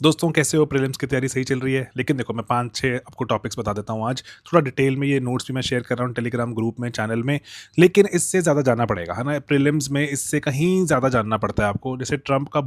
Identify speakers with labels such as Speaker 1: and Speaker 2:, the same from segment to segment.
Speaker 1: दोस्तों कैसे हो? प्रीलिम्स की तैयारी सही चल रही है? लेकिन देखो मैं 5-6 आपको टॉपिक्स बता देता हूँ आज। थोड़ा डिटेल में ये नोट्स भी मैं शेयर कर रहा हूँ टेलीग्राम ग्रुप में, चैनल में। लेकिन इससे ज़्यादा जानना पड़ेगा, है ना? प्रीलिम्स में इससे कहीं ज़्यादा जानना पड़ता है आपको। जैसे ट्रम्प का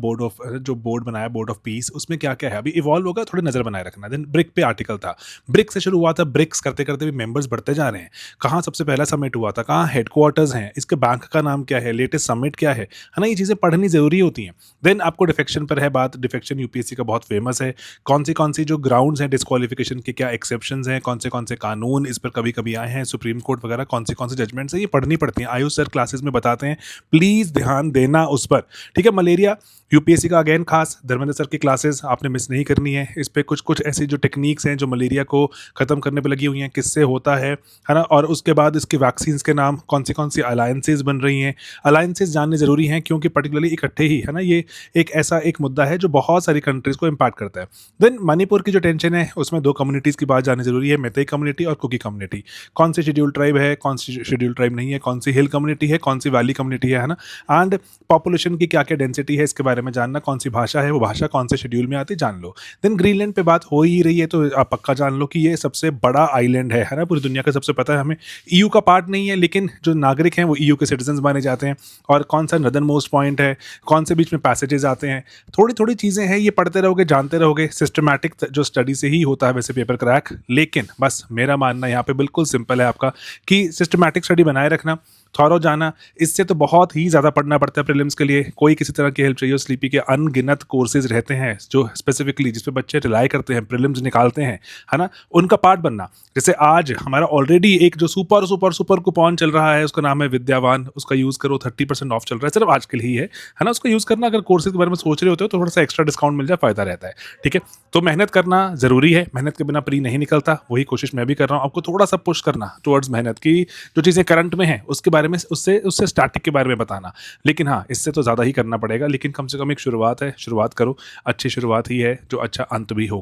Speaker 1: जो बोर्ड बनाया, बोर्ड ऑफ पीस, उसमें क्या-क्या है? अभी इवॉल्व होगा, थोड़ी नज़र बनाए रखना। देन ब्रिक पे आर्टिकल था। ब्रिक से शुरू हुआ था, ब्रिक्स करते-करते भी मेंबर्स बढ़ते जा रहे हैं। कहाँ सबसे पहला समिट हुआ था? कहाँ हेडक्वार्टर्स हैं? इसके बैंक का नाम क्या है? लेटेस्ट समिट क्या है ना? ये चीज़ें पढ़नी ज़रूरी होती हैं। देन आपको डिफेक्शन पर है बात। डिफेक्शन यूपीएससी का बहुत फेमस है। कौन सी जो ग्राउंड्स हैं डिस्क्वालिफिकेशन के, क्या एक्सेप्शंस हैं, कौन से ककानून इस पर कभी-कभी आए हैं, सुप्रीम कोर्ट वगैरह कौन से जजमेंट्स हैं, ये पढ़नी पड़ती हैं। आयुष सर क्लासेस में बताते हैं, प्लीज़ ध्यान देना उस पर। ठीक है? मलेरिया यूपीएससी का अगेन खास धर्मेंद्र सर की क्लासेस आपने मिस नहीं करनी है। इस पे कुछ ऐसी जो टेक्निक्स हैं जो मलेरिया को खत्म करने पे लगी हुई हैं, किससे होता है ना? और उसके बाद इसके वैक्सीन्स के नाम, कौन सी अलायंसेस बन रही हैं। अलायंसेस जानने ज़रूरी हैं क्योंकि पर्टिकुलरली इकट्ठे ही, है ना? ये एक ऐसा एक मुद्दा है जो बहुत सारी कंट्रीज़ को इम्पैक्ट करता है। देन मणिपुर की जो टेंशन है उसमें दो कम्युनिटीज़ की बात जाननी जरूरी है, मैतेई कम्युनिटी और कुकी कम्युनिटी। कौन सी शेड्यूल ट्राइब है, कौन सी शेड्यूल ट्राइब नहीं है, कौन सी हिल कम्युनिटी है, कौन सी वैली कम्युनिटी है ना? एंड पॉपुलेशन की क्या क्या डेंसिटी है इसके बारे में जानना, कौन सी भाषा है, वो भाषा कौन से शेड्यूल में आती है, जान लो। देन ग्रीनलैंड पे बात हो ही रही है तो आप पक्का जान लो कि ये सबसे बड़ा आइलैंड है ना? पूरी दुनिया का सबसे, पता है हमें, ईयू का पार्ट नहीं है लेकिन जो नागरिक हैं वो ईयू के सिटीजन माने जाते हैं। और कौन सा नदर्न मोस्ट पॉइंट है, कौन से बीच में पैसेजेस आते हैं, थोड़ी थोड़ी चीज़ें हैं, ये पढ़ते रहोगे, जानते रहोगे। सिस्टमैटिक जो स्टडी से ही होता है वैसे पेपर क्रैक। लेकिन बस मेरा मानना यहाँ पे बिल्कुल सिंपल है आपका, कि सिस्टमैटिक स्टडी बनाए रखना, थॉरो जाना। इससे तो बहुत ही ज़्यादा पढ़ना पड़ता है प्रीलिम्स के लिए। कोई किसी तरह की हेल्प चाहिए हो, स्लीपी के अनगिनत कोर्सेज रहते हैं जो स्पेसिफिकली जिस पे बच्चे रिलाई करते हैं, प्रीलिम्स निकालते हैं, है ना? उनका पार्ट बनना। जैसे आज हमारा ऑलरेडी एक जो सुपर सुपर सुपर कूपन चल रहा है, उसका नाम है विद्यावान। उसका यूज़ करो, 30% ऑफ चल रहा है, सिर्फ आज के लिए ही है ना? उसका यूज़ करना। अगर कोर्सेज के बारे में सोच रहे होते हो तो थोड़ा सा एक्स्ट्रा डिस्काउंट मिल जाए, फ़ायदा रहता है। ठीक है? तो मेहनत करना ज़रूरी है, मेहनत के बिना प्री नहीं निकलता। वही कोशिश मैं भी कर रहा हूँ, आपको थोड़ा सा पुश करना टुवर्ड्स मेहनत की। जो चीज़ें करंट में हैं उसके बारे में, उससे उससे स्टैटिक के बारे में बताना। लेकिन हाँ, इससे तो ज़्यादा ही करना पड़ेगा। लेकिन कम से कम एक शुरुआत है, शुरुआत करो। अच्छी शुरुआत ही है जो अच्छा अंत भी हो।